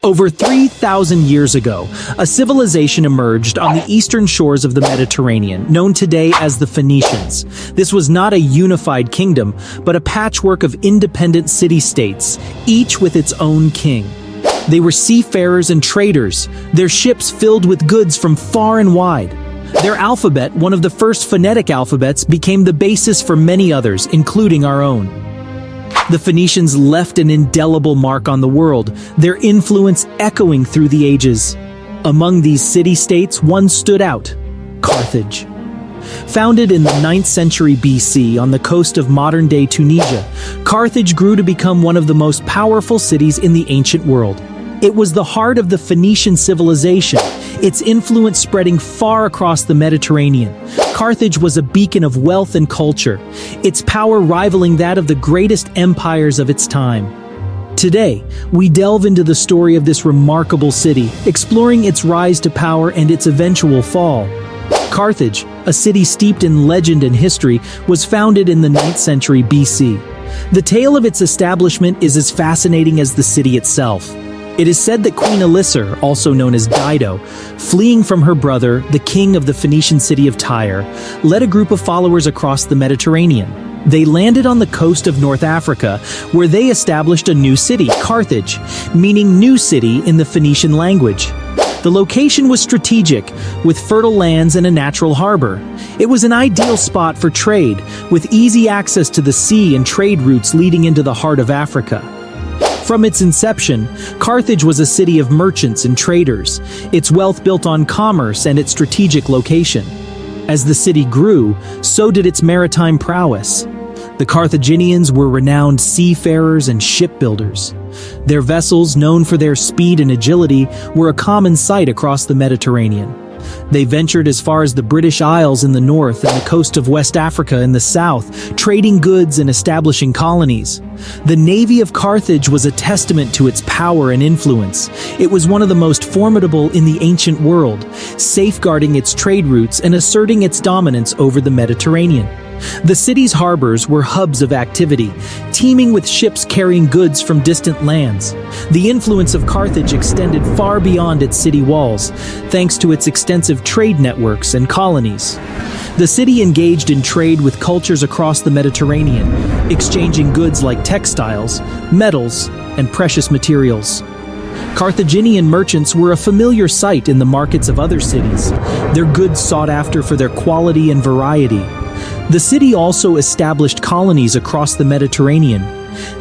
Over 3,000 years ago, a civilization emerged on the eastern shores of the Mediterranean, known today as the Phoenicians. This was not a unified kingdom, but a patchwork of independent city-states, each with its own king. They were seafarers and traders, their ships filled with goods from far and wide. Their alphabet, one of the first phonetic alphabets, became the basis for many others, including our own. The Phoenicians left an indelible mark on the world, their influence echoing through the ages. Among these city-states, one stood out: Carthage. Founded in the 9th century BC on the coast of modern-day Tunisia, Carthage grew to become one of the most powerful cities in the ancient world. It was the heart of the Phoenician civilization, its influence spreading far across the Mediterranean. Carthage was a beacon of wealth and culture, its power rivaling that of the greatest empires of its time. Today, we delve into the story of this remarkable city, exploring its rise to power and its eventual fall. Carthage, a city steeped in legend and history, was founded in the 9th century BC. The tale of its establishment is as fascinating as the city itself. It is said that Queen Elissir, also known as Dido, fleeing from her brother, the king of the Phoenician city of Tyre, led a group of followers across the Mediterranean. They landed on the coast of North Africa, where they established a new city, Carthage, meaning new city in the Phoenician language. The location was strategic, with fertile lands and a natural harbor. It was an ideal spot for trade, with easy access to the sea and trade routes leading into the heart of Africa. From its inception, Carthage was a city of merchants and traders, its wealth built on commerce and its strategic location. As the city grew, so did its maritime prowess. The Carthaginians were renowned seafarers and shipbuilders. Their vessels, known for their speed and agility, were a common sight across the Mediterranean. They ventured as far as the British Isles in the north and the coast of West Africa in the south, trading goods and establishing colonies. The navy of Carthage was a testament to its power and influence. It was one of the most formidable in the ancient world, safeguarding its trade routes and asserting its dominance over the Mediterranean. The city's harbors were hubs of activity, teeming with ships carrying goods from distant lands. The influence of Carthage extended far beyond its city walls, thanks to its extensive trade networks and colonies. The city engaged in trade with cultures across the Mediterranean, exchanging goods like textiles, metals, and precious materials. Carthaginian merchants were a familiar sight in the markets of other cities, their goods sought after for their quality and variety. The city also established colonies across the Mediterranean.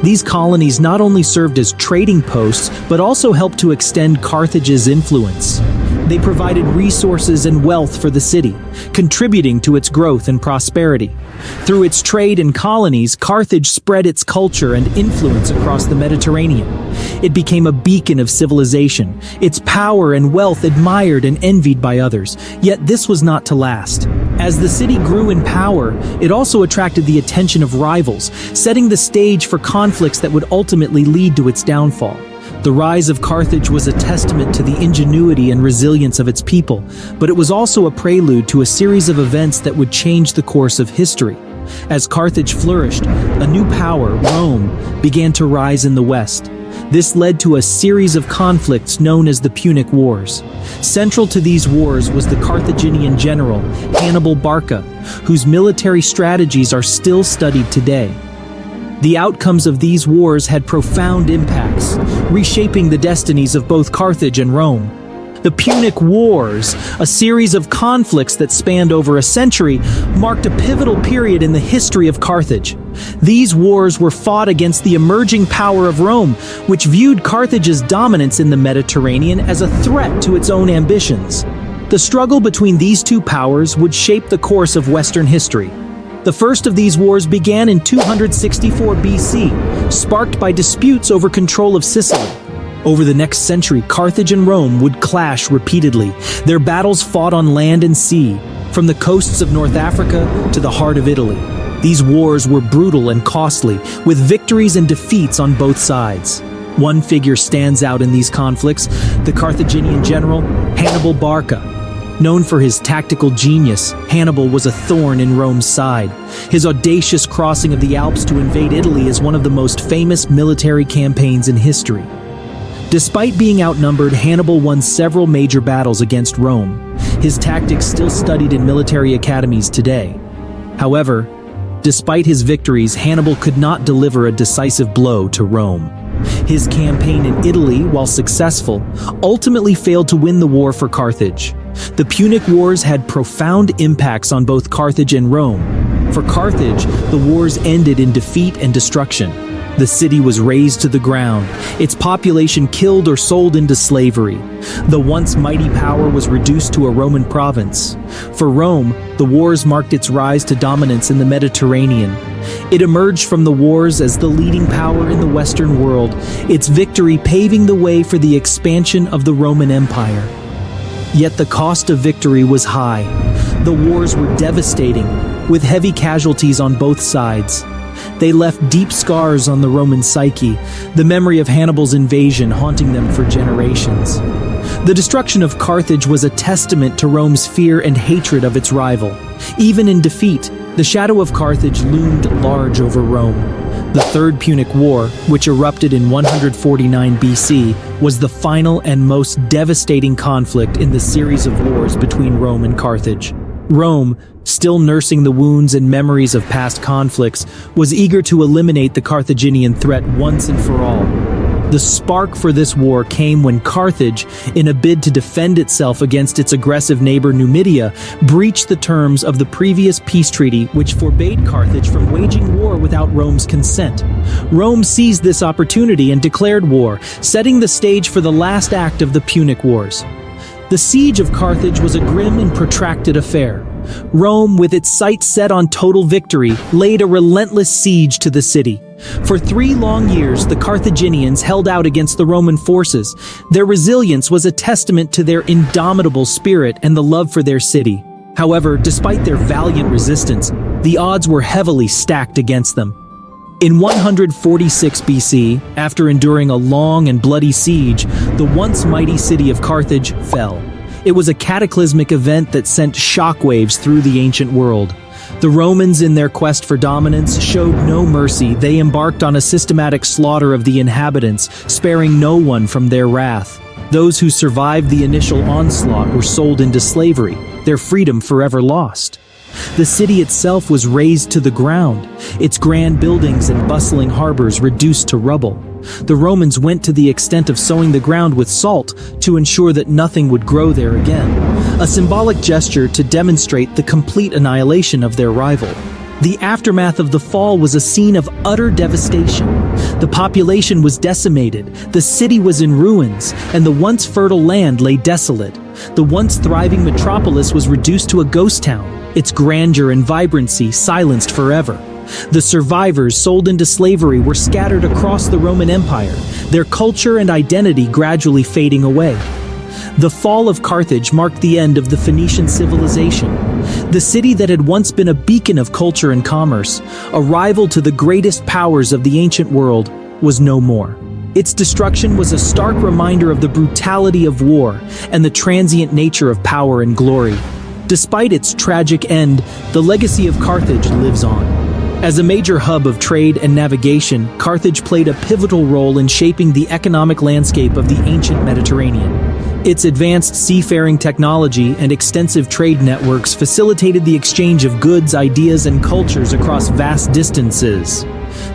These colonies not only served as trading posts, but also helped to extend Carthage's influence. They provided resources and wealth for the city, contributing to its growth and prosperity. Through its trade and colonies, Carthage spread its culture and influence across the Mediterranean. It became a beacon of civilization, its power and wealth admired and envied by others. Yet this was not to last. As the city grew in power, it also attracted the attention of rivals, setting the stage for conflicts that would ultimately lead to its downfall. The rise of Carthage was a testament to the ingenuity and resilience of its people, but it was also a prelude to a series of events that would change the course of history. As Carthage flourished, a new power, Rome, began to rise in the west. This led to a series of conflicts known as the Punic Wars. Central to these wars was the Carthaginian general, Hannibal Barca, whose military strategies are still studied today. The outcomes of these wars had profound impacts, reshaping the destinies of both Carthage and Rome. The Punic Wars, a series of conflicts that spanned over a century, marked a pivotal period in the history of Carthage. These wars were fought against the emerging power of Rome, which viewed Carthage's dominance in the Mediterranean as a threat to its own ambitions. The struggle between these two powers would shape the course of Western history. The first of these wars began in 264 BC, sparked by disputes over control of Sicily. Over the next century, Carthage and Rome would clash repeatedly, their battles fought on land and sea, from the coasts of North Africa to the heart of Italy. These wars were brutal and costly, with victories and defeats on both sides. One figure stands out in these conflicts: the Carthaginian general, Hannibal Barca. Known for his tactical genius, Hannibal was a thorn in Rome's side. His audacious crossing of the Alps to invade Italy is one of the most famous military campaigns in history. Despite being outnumbered, Hannibal won several major battles against Rome, his tactics still studied in military academies today. However, despite his victories, Hannibal could not deliver a decisive blow to Rome. His campaign in Italy, while successful, ultimately failed to win the war for Carthage. The Punic Wars had profound impacts on both Carthage and Rome. For Carthage, the wars ended in defeat and destruction. The city was razed to the ground, its population killed or sold into slavery. The once mighty power was reduced to a Roman province. For Rome, the wars marked its rise to dominance in the Mediterranean. It emerged from the wars as the leading power in the Western world, its victory paving the way for the expansion of the Roman Empire. Yet the cost of victory was high. The wars were devastating, with heavy casualties on both sides. They left deep scars on the Roman psyche, the memory of Hannibal's invasion haunting them for generations. The destruction of Carthage was a testament to Rome's fear and hatred of its rival. Even in defeat, the shadow of Carthage loomed large over Rome. The Third Punic War, which erupted in 149 BC, was the final and most devastating conflict in the series of wars between Rome and Carthage. Rome, still nursing the wounds and memories of past conflicts, was eager to eliminate the Carthaginian threat once and for all. The spark for this war came when Carthage, in a bid to defend itself against its aggressive neighbor Numidia, breached the terms of the previous peace treaty which forbade Carthage from waging war without Rome's consent. Rome seized this opportunity and declared war, setting the stage for the last act of the Punic Wars. The siege of Carthage was a grim and protracted affair. Rome, with its sights set on total victory, laid a relentless siege to the city. For 3 long years, the Carthaginians held out against the Roman forces. Their resilience was a testament to their indomitable spirit and the love for their city. However, despite their valiant resistance, the odds were heavily stacked against them. In 146 BC, after enduring a long and bloody siege, the once mighty city of Carthage fell. It was a cataclysmic event that sent shockwaves through the ancient world. The Romans, in their quest for dominance, showed no mercy. They embarked on a systematic slaughter of the inhabitants, sparing no one from their wrath. Those who survived the initial onslaught were sold into slavery, their freedom forever lost. The city itself was razed to the ground, its grand buildings and bustling harbors reduced to rubble. The Romans went to the extent of sowing the ground with salt to ensure that nothing would grow there again, a symbolic gesture to demonstrate the complete annihilation of their rival. The aftermath of the fall was a scene of utter devastation. The population was decimated, the city was in ruins, and the once fertile land lay desolate. The once thriving metropolis was reduced to a ghost town, its grandeur and vibrancy silenced forever. The survivors sold into slavery were scattered across the Roman Empire, their culture and identity gradually fading away. The fall of Carthage marked the end of the Phoenician civilization. The city that had once been a beacon of culture and commerce, a rival to the greatest powers of the ancient world, was no more. Its destruction was a stark reminder of the brutality of war and the transient nature of power and glory. Despite its tragic end, the legacy of Carthage lives on. As a major hub of trade and navigation, Carthage played a pivotal role in shaping the economic landscape of the ancient Mediterranean. Its advanced seafaring technology and extensive trade networks facilitated the exchange of goods, ideas, and cultures across vast distances.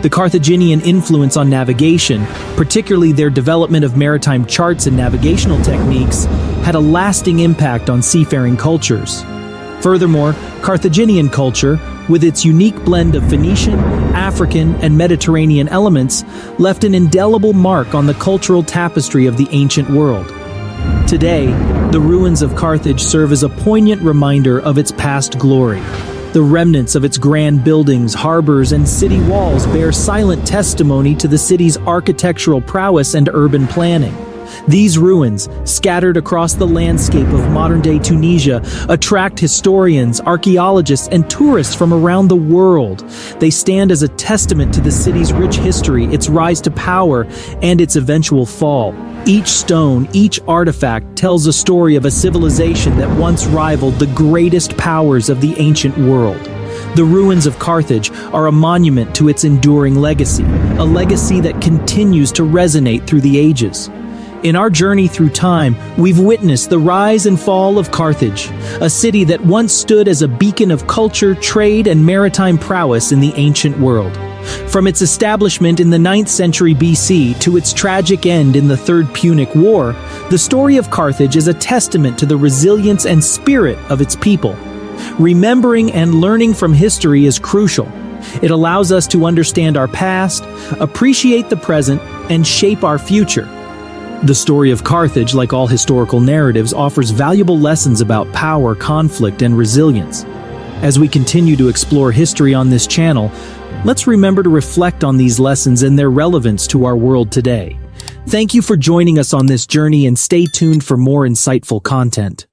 The Carthaginian influence on navigation, particularly their development of maritime charts and navigational techniques, had a lasting impact on seafaring cultures. Furthermore, Carthaginian culture, with its unique blend of Phoenician, African, and Mediterranean elements, left an indelible mark on the cultural tapestry of the ancient world. Today, the ruins of Carthage serve as a poignant reminder of its past glory. The remnants of its grand buildings, harbors, and city walls bear silent testimony to the city's architectural prowess and urban planning. These ruins, scattered across the landscape of modern-day Tunisia, attract historians, archaeologists, and tourists from around the world. They stand as a testament to the city's rich history, its rise to power, and its eventual fall. Each stone, each artifact tells a story of a civilization that once rivaled the greatest powers of the ancient world. The ruins of Carthage are a monument to its enduring legacy, a legacy that continues to resonate through the ages. In our journey through time, we've witnessed the rise and fall of Carthage, a city that once stood as a beacon of culture, trade, and maritime prowess in the ancient world. From its establishment in the 9th century BC to its tragic end in the Third Punic War, the story of Carthage is a testament to the resilience and spirit of its people. Remembering and learning from history is crucial. It allows us to understand our past, appreciate the present, and shape our future. The story of Carthage, like all historical narratives, offers valuable lessons about power, conflict, and resilience. As we continue to explore history on this channel, let's remember to reflect on these lessons and their relevance to our world today. Thank you for joining us on this journey and stay tuned for more insightful content.